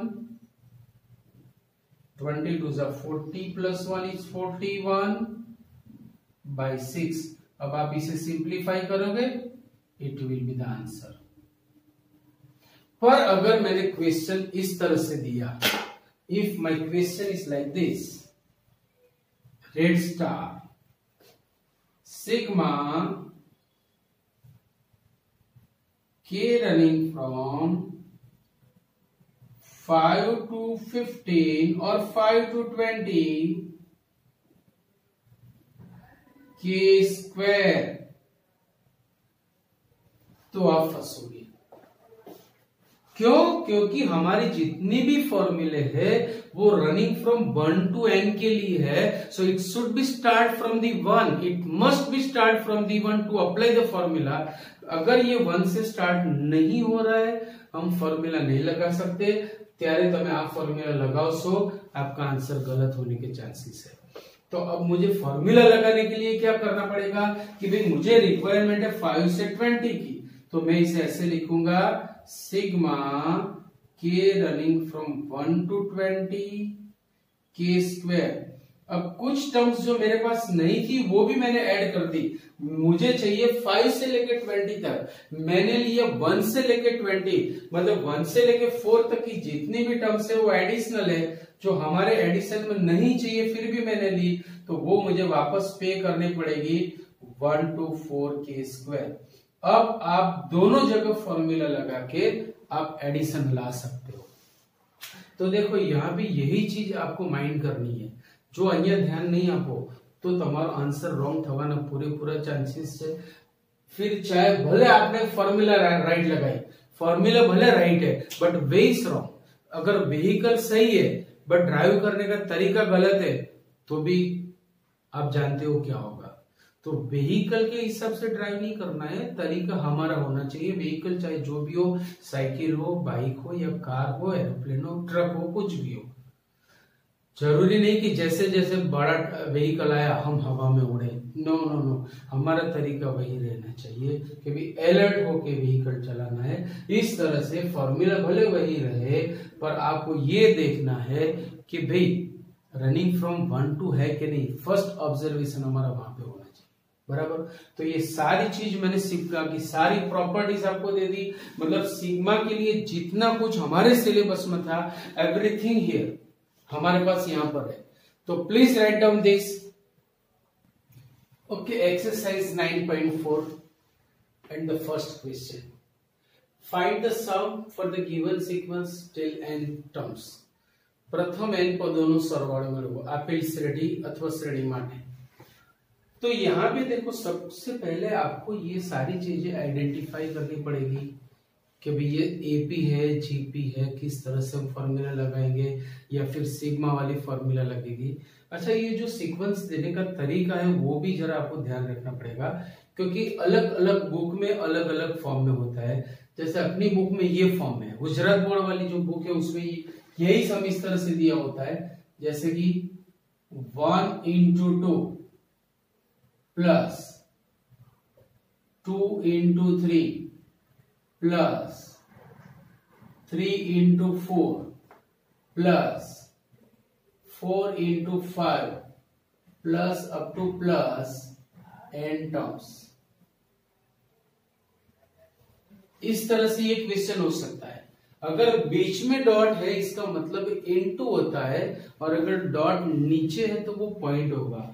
22 is 40 plus 1 is 41 by 6। अब आप इसे सिंप्लीफाई करोगे, it will be the answer. पर अगर मैंने क्वेश्चन इस तरह से दिया, if my question is like this, red star sigma के रनिंग फ्रॉम 5 to 15 और 5 to 20 के स्क्वायर, तो आप फंसोगे। क्यों? क्योंकि हमारी जितनी भी फॉर्मूले है वो रनिंग फ्रॉम 1 to n के लिए है, so it should be start from the 1, it must be start from the 1 to apply the formula. अगर ये 1 से स्टार्ट नहीं हो रहा है, हम फॉर्मूला नहीं लगा सकते, त्यारे तमे आप फॉर्मूला लगाओ सो आपका आंसर गलत होने के चांसेस है। तो अब मुझे फॉर्मूला लगाने के लिए क्या करना पड़ेगा कि भाई मुझे रिक्वायरमेंट है 5 से 20 की, तो मैं इसे ऐसे लिखूंगा सिग्मा के रनिंग फ्रॉम 1 to 20 के स्क्वायर। अब कुछ टर्म्स जो मेरे पास नहीं थी वो भी मैंने ऐड कर दी। मुझे चाहिए 5 से लेके 20 तक, मैंने लिया 1 से लेके 20, मतलब 1 से लेके 4 तक की जितनी भी टर्म्स है वो एडिशनल है, जो हमारे एडिशन में नहीं चाहिए फिर भी मैंने ली, तो वो मुझे वापस पे करनी पड़ेगी 1 to 4 के स्क्वायर। अब आप दोनों जगह फॉर्मूला लगा के आप एडिशन ला सकते हो। तो देखो यहाँ भी यही चीज आपको माइंड करनी है, जो अन्य ध्यान नहीं आपो तो તમારો आंसर रॉन्ग થવાના પૂરેપૂરા ચાન્સીસ છે। फिर चाहे भले आपने फॉर्मूला राइट लगाई, फॉर्मूला भले राइट है बट वे इज रॉन्ग। अगर व्हीकल सही है बट ड्राइव करने का तरीका गलत है तो भी आप जानते हो क्या होगा। तो व्हीकल के हिसाब से ड्राइव नहीं करना है, तरीका हमारा होना चाहिए। व्हीकल चाहे जो भी हो, साइकिल हो, बाइक हो या कार हो, एरोप्लेन हो, ट्रक हो, कुछ भी हो, जरूरी नहीं कि जैसे जैसे बड़ा व्हीकल आया हम हवा में उड़े। नो नो नो, हमारा तरीका वही रहना चाहिए कि भी अलर्ट होके व्हीकल चलाना है। इस तरह से फॉर्मूला भले वही रहे पर आपको ये देखना है कि भाई रनिंग फ्रॉम 1 to है कि नहीं, फर्स्ट ऑब्जर्वेशन हमारा वहां पे होना चाहिए, बराबर। तो ये सारी चीज मैंने सिग्मा की सारी प्रॉपर्टीज आपको दे दी, मतलब सिग्मा के लिए जितना कुछ हमारे सिलेबस में था एवरीथिंग हियर हमारे पास यहां पर है। तो please write down this. Okay, exercise 9.4 and the first question, find the sum for the given sequence till n terms. प्रथम n पदों सरवाळो मेळवो आपेल श्रेणी अथवा श्रेणी माटे। तो यहाँ पे देखो सबसे पहले आपको ये सारी चीजें आइडेंटिफाई करनी पड़ेगी कि भाई ये एपी है, जीपी है, किस तरह से हम फॉर्मूला लगाएंगे या फिर सिग्मा वाली फॉर्मूला लगेगी। अच्छा, ये जो सीक्वेंस देने का तरीका है वो भी जरा आपको ध्यान रखना पड़ेगा, क्योंकि अलग अलग बुक में अलग अलग फॉर्म में होता है। जैसे अपनी बुक में ये फॉर्म है, गुजरात बोर्ड वाली जो बुक है उसमें यही सम इस तरह से दिया होता है, जैसे कि 1 into 2 plus 2 into 3 plus 3 into 4 plus 4 into 5 plus up two plus n terms. इस तरह से ये क्वेश्चन हो सकता है। अगर बीच में डॉट है इसका मतलब इनटू होता है, और अगर डॉट नीचे है तो वो पॉइंट होगा।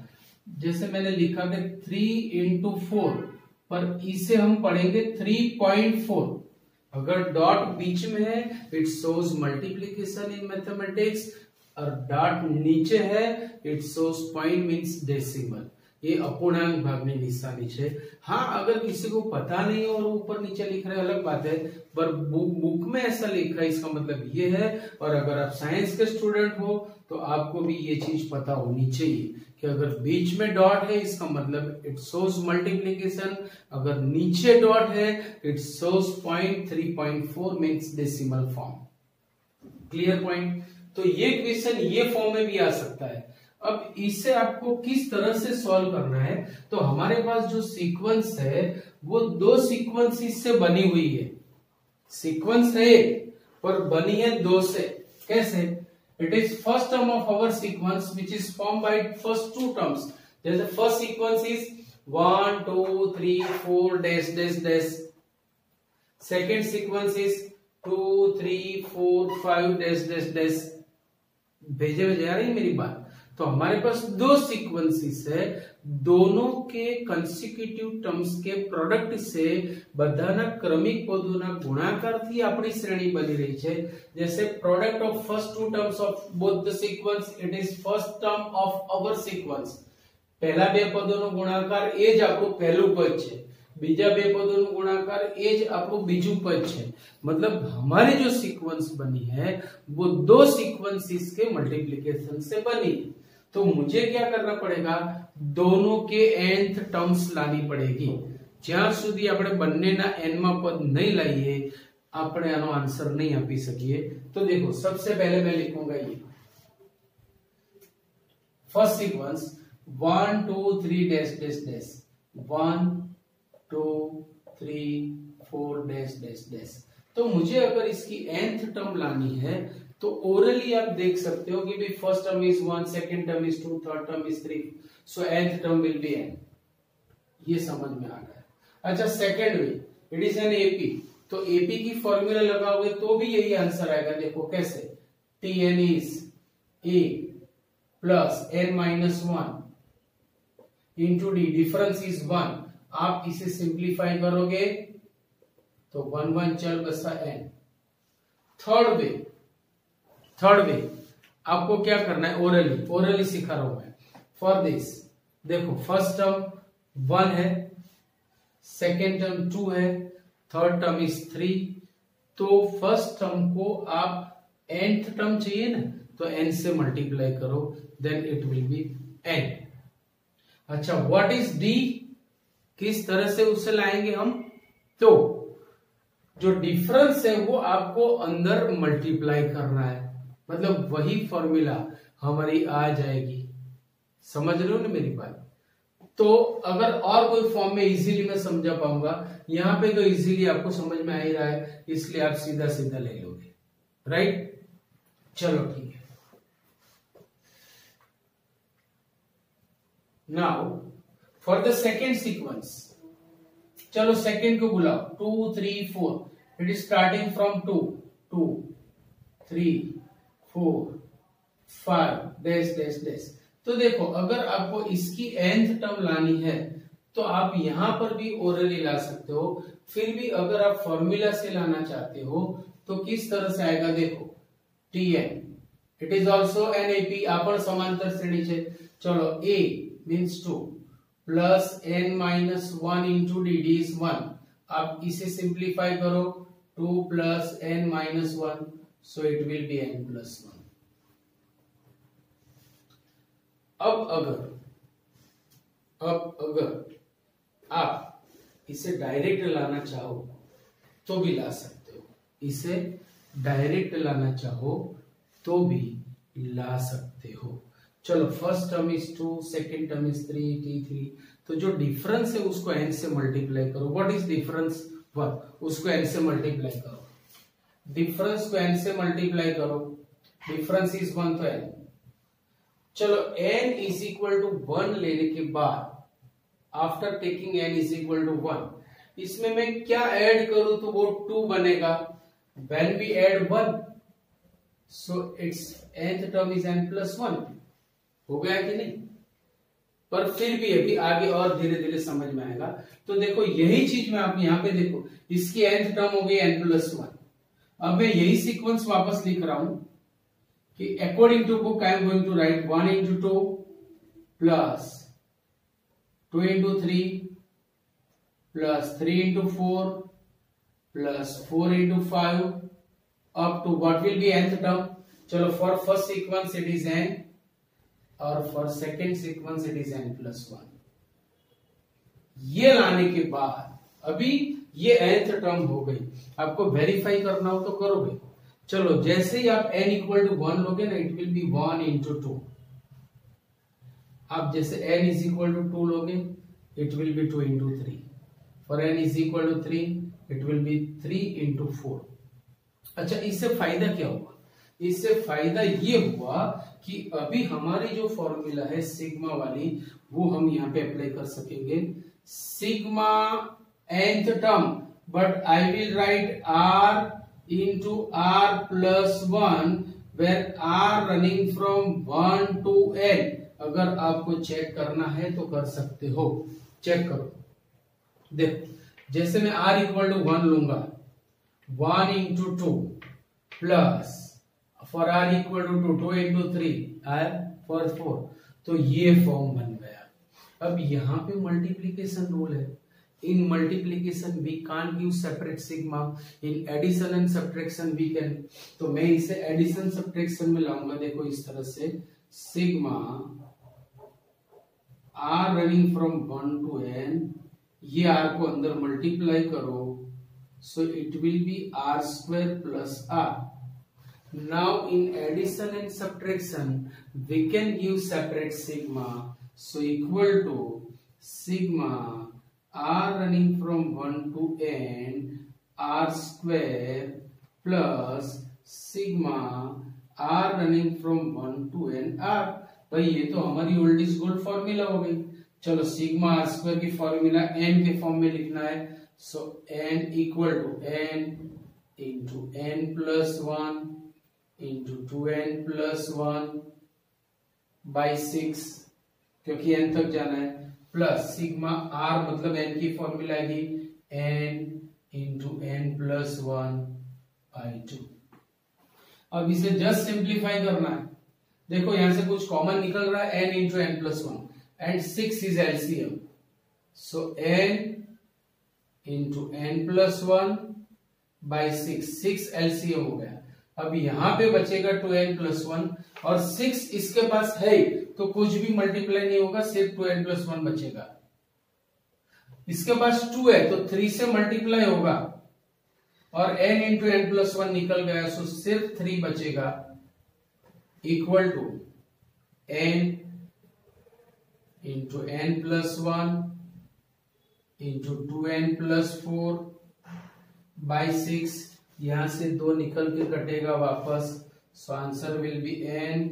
जैसे मैंने लिखा कि 3 into 4, पर इसे हम पढ़ेंगे 3.4। अगर डॉट बीच में है it shows multiplication in mathematics, और डॉट नीचे है it shows point means decimal. ये अपूर्णांक भागनी निशानी है। हाँ, अगर किसी को पता नहीं और ऊपर नीचे लिख रहे अलग बात है, पर बुक में ऐसा लिखा है इसका मतलब ये है। और अगर आप साइंस के स्टूडेंट हो तो आपको भी ये चीज पता होनी चाहिए कि अगर बीच में डॉट है इसका मतलब इट शोज मल्टीप्लीकेशन, अगर नीचे डॉट है it shows point 3.4 means decimal form. Clear point. तो ये क्वेश्चन ये फॉर्म में भी आ सकता है। अब इसे आपको किस तरह से सॉल्व करना है, तो हमारे पास जो सीक्वेंस है वो दो सीक्वेंस से बनी हुई है। सीक्वेंस है पर बनी है दो से। कैसे? It is first term of our sequence which is form by first two terms. जैसे first sequence is 1 2 3 4 dash dash dash. Second sequence is 2 3 4 5 dash dash dash. भेजे भेजे आ रही मेरी बात। तो हमारे पास दो सीक्वेंसेस है, दोनों के कंसेक्यूटिव टर्म्स के प्रोडक्ट से बधाना क्रमिक पदोना गुणाकारથી આપણી શ્રેણી બની રહી છે। जैसे product of first two terms of both the sequence, it is first term of our sequence. पहला બે પદોનો ગુણાકાર એ જ આપણું પહેલું પદ છે। બીજા બે પદોનો ગુણાકાર એ જ આપણું બીજું પદ છે मतलब हमारी जो सीक्वेंस बनी है वो दो सीक्वेंसेस के मल्टीप्लिकेशन से बनी है तो मुझे क्या करना पड़ेगा दोनों के nth टर्म्स लानी पड़ेगी ज्यां सुधी આપણે બંનેના n માં પદ नहीं लाइए આપણે આનો आंसर नहीं આપી શકીએ तो देखो सबसे पहले मैं लिखूंगा ये first sequence 1 2 3 dash dash dash 1 2 3 4 dash dash dash तो मुझे अगर इसकी nth टर्म लानी है तो ओरली आप देख सकते हो कि भाई first term is 1 second term is 2 third term is 3 so nth term will be n ये समझ में आ गया अच्छा second way it is an AP तो एपी की फॉर्मूला लगाओगे तो भी यही आंसर आएगा देखो कैसे tn is a plus n minus 1 into D difference is 1 आप इसे सिंप्लीफाई करोगे तो 1 1 चल बसा n थर्ड वे आपको क्या करना है ओरली सिखा रहा हूं मैं फॉर दिस देखो फर्स्ट टर्म 1 है सेकेंड टर्म 2 है थर्ड टर्म इज 3 तो फर्स्ट टर्म को आप nth टर्म चाहिए ना तो n से मल्टीप्लाई करो then it will be n अच्छा व्हाट इज d किस तरह से उसे लाएंगे हम तो जो डिफरेंस है वो आपको अंदर मल्टीप्लाई करना है मतलब वही फॉर्मूला हमारी आ जाएगी समझ रहे हो ना मेरी बात तो अगर और कोई फॉर्म में इजीली मैं समझा पाऊंगा यहां पे तो इजीली आपको समझ में आ ही रहा है इसलिए आप सीधा सीधा ले लोगे राइट चलो ठीक है now for the second sequence चलो सेकेंड को बुलाओ 2 3 4 it is starting from 2 2 3 4 5 dash dash dash तो देखो अगर आपको इसकी nth टर्म लानी है तो आप यहां पर भी ओरली ला सकते हो फिर भी अगर आप फॉर्मूला से लाना चाहते हो तो किस तरह से आएगा देखो tn it is also an AP आपण समांतर श्रेणी है चलो a means 2 plus n minus 1 into D D is 1 आप इसे सिंप्लीफाई करो 2 plus n minus 1 so it will be n plus 1 अब अगर आप इसे डायरेक्ट लाना चाहो तो भी ला सकते हो इसे डायरेक्ट लाना चाहो तो भी ला सकते हो चलो first term is 2 second term is 3 t3 तो जो डिफरेंस है उसको n से मल्टीप्लाई करो व्हाट इज डिफरेंस 1 उसको n से मल्टीप्लाई करो डिफरेंस को n से मल्टीप्लाई करो डिफरेंस इज 1 तो n चलो n इज इक्वल टू 1 लेने के बाद after taking n is equal to 1 इसमें मैं क्या ऐड करूं तो वो 2 बनेगा when we add 1 so it's nth term is n plus 1 हो गया कि नहीं पर फिर भी अभी आगे और धीरे धीरे समझ में आएगा तो देखो यही चीज में आप यहां पे देखो इसकी nth टर्म हो गई n प्लस 1 अब मैं यही सीक्वेंस वापस लिख रहा हूं कि according to book I am going to write 1 into 2 plus 2 into 3 plus 3 into 4 plus 4 into 5 up to what will be nth term चलो for first sequence it is n और for second sequence it is n plus 1 ये लाने के बाद अभी ये nth term हो गई आपको वेरीफाई करना हो तो करोगे चलो जैसे ही आप n इक्वल टू 1 लोगे ना इट विल बी 1 इंटू 2 आप जैसे n इज इक्वल टू 2 लोगे it will be 2 into 3 for n is equal to 3 it will be 3 into 4 अच्छा इससे फायदा क्या हुआ इससे फायदा ये हुआ कि अभी हमारी जो फॉर्मूला है सिग्मा वाली वो हम यहाँ पे अप्लाई कर सकेंगे sigma nth term but I will write r into r plus 1 where r running from 1 to n अगर आपको चेक करना है तो कर सकते हो चेक करो देखो जैसे मैं r इक्वल टू 1 लूंगा 1 into 2 plus for r equal to 2 into 3 r for 4 तो ये फॉर्म बन गया अब यहां पे मल्टीप्लीकेशन रूल है in multiplication we can't use separate sigma, in addition and subtraction we can। तो मैं इसे एडिशन सब्ट्रैक्शन में लाऊंगा, देखो इस तरह से sigma r running from 1 to n, ये r को अंदर मल्टीप्लाई करो, so it will be r square plus r। Now in addition and subtraction we can use separate sigma, so equal to sigma r running from 1 to n r square plus sigma r running from 1 to n r। भाई ये तो हमारी old is gold formula हो गई। चलो sigma r square की formula n के form में लिखना है, so n equal to n into n plus 1 into 2n plus 1 by 6, क्योंकि n तक जाना है, प्लस सिग्मा r मतलब n की फॉर्मूला आएगी n into n plus 1 by 2। अब इसे जस्ट सिंप्लीफाई करना है, देखो यहां से कुछ कॉमन निकल रहा है, n into n plus 1 and 6 is LCM, so n into n plus 1 by 6 LCM हो गया। अब यहां पे बचेगा 2n प्लस 1 और 6 इसके पास है तो कुछ भी मल्टीप्लाई नहीं होगा, सिर्फ 2n प्लस 1 बचेगा। इसके पास 2 है तो 3 से मल्टीप्लाई होगा और n इंटू n प्लस 1 निकल गया, सो सिर्फ 3 बचेगा, equal to n into n plus 1 into 2n plus 4 by 6, यहां से 2 निकल के कटेगा वापस, so answer will be n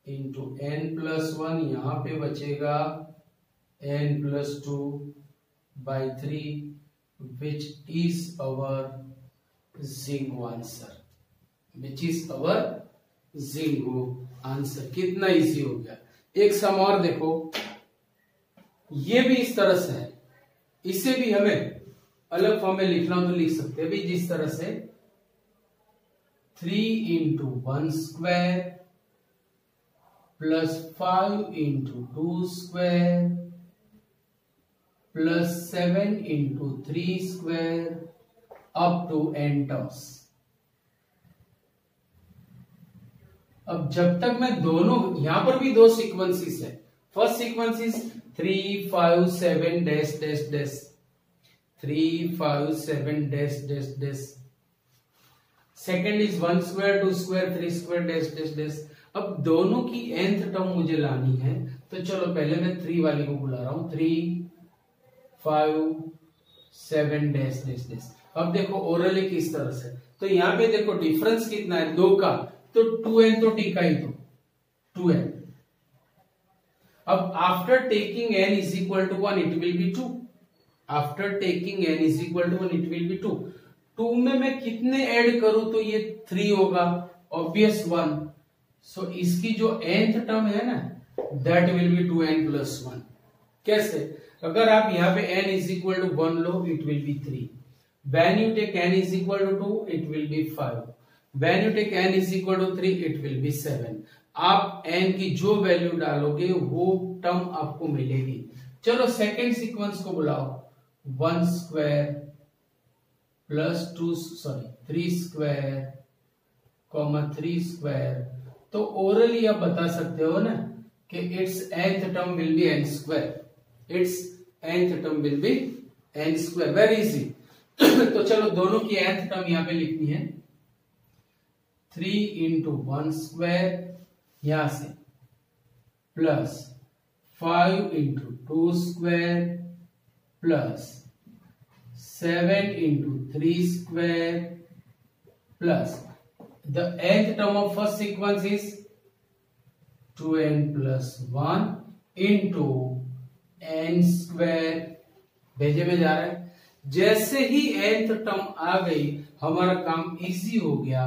into n plus 1, यहां पे बचेगा n plus 2 by 3 which is our jingo answer, which is our jingo answer. कितना इजी हो गया। एक सम और देखो, ये भी इस तरह से है, इसे भी हमें अलग फॉर्म में लिखना हो तो लिख सकते हैं भी, जिस तरह से 3 into 1 square plus 5 into 2 square plus 7 into 3 square up to n terms. अब जब तक मैं दोनों, यहां पर भी 2 सीक्वेंसेस है, first sequence is 3 5 7 dash dash dash, 3 5 7 dash dash dash, second is 1 square 2 square 3 square dash dash dash. अब दोनों की nth टर्म मुझे लानी है, तो चलो पहले मैं 3 वाली को बुला रहा हूं, 3 5 7 डैश डैश डैश। अब देखो ओरली किस तरह से, तो यहां पे देखो डिफरेंस कितना है 2 का, तो 2n तो टी का ही, तो 2n। अब after taking n is equal to 1 it will be 2, after taking n is equal to 1 it will be 2। 2 में मैं कितने ऐड करूं तो ये 3 होगा, ऑब्वियस 1, सो इसकी जो nth टर्म है ना that will be 2n plus 1। कैसे, अगर आप यहाँ पे n इज इक्वल टू 1 लो it will be 3, when you take n is equal to 2 it will be 5, when you take n is equal to 3 it will be 7। आप n की जो value डालोगे वो टर्म आपको मिलेगी। चलो सेकेंड सीक्वेंस को बुलाओ, 1 square plus 3 square comma 3 square. तो ओरली आप बता सकते हो ना कि it's nth term will be n square, it's nth term will be n square, very easy. तो चलो दोनों की nth टर्म यहां पे लिखनी है, 3 इंटू 1 स्क्वायर यहां से plus 5 into 2 square plus 7 into 3 square plus the nth term of first sequence is 2n plus 1 into n square, भेजे में जा रहा है। जैसे ही nth टर्म आ गई हमारा काम इजी हो गया।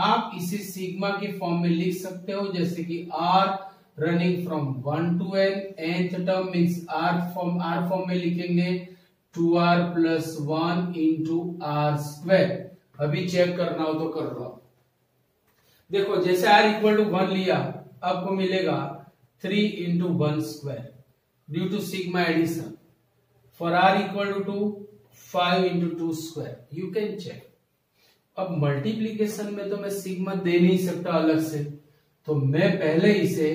आप इसे सिग्मा के फॉर्म में लिख सकते हो, जैसे कि r running from 1 to n, nth term means r form में लिखेंगे 2r plus 1 into r square. अभी चेक करना हो तो कर लो। देखो जैसे r इक्वल टू 1 लिया, आपको मिलेगा 3 into 1 square due to sigma addition, for r equal to 5 into 2 square. You can check. अब मल्टीप्लीकेशन में तो मैं सिग्मा दे नहीं सकता अलग से, तो मैं पहले इसे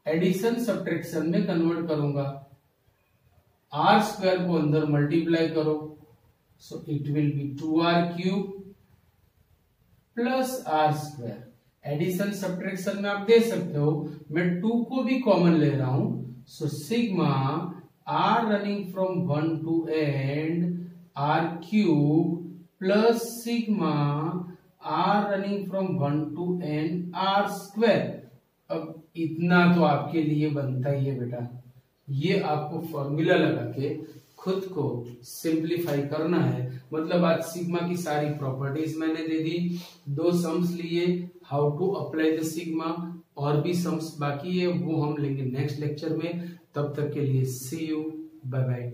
एडिशन सब्ट्रैक्शन में कन्वर्ट करूंगा। r स्क्वायर को अंदर मल्टीप्लाई करो, so it will be 2r cube plus r square. Addition subtraction में आप दे सकते हो, मैं 2 को भी कॉमन ले रहा हूं, so sigma r running from 1 to end r cube plus sigma r running from 1 to end r square. अब इतना तो आपके लिए बनता ही है बेटा, ये आपको फॉर्मूला लगा के खुद को सिंप्लीफाई करना है। मतलब आज सिग्मा की सारी प्रॉपर्टीज मैंने दे दी, 2 सम्स लिए, how to apply the sigma, और भी सम्स बाकी है, वो हम लेंगे नेक्स्ट लेक्चर में। तब तक के लिए सी यू, बाय बाय।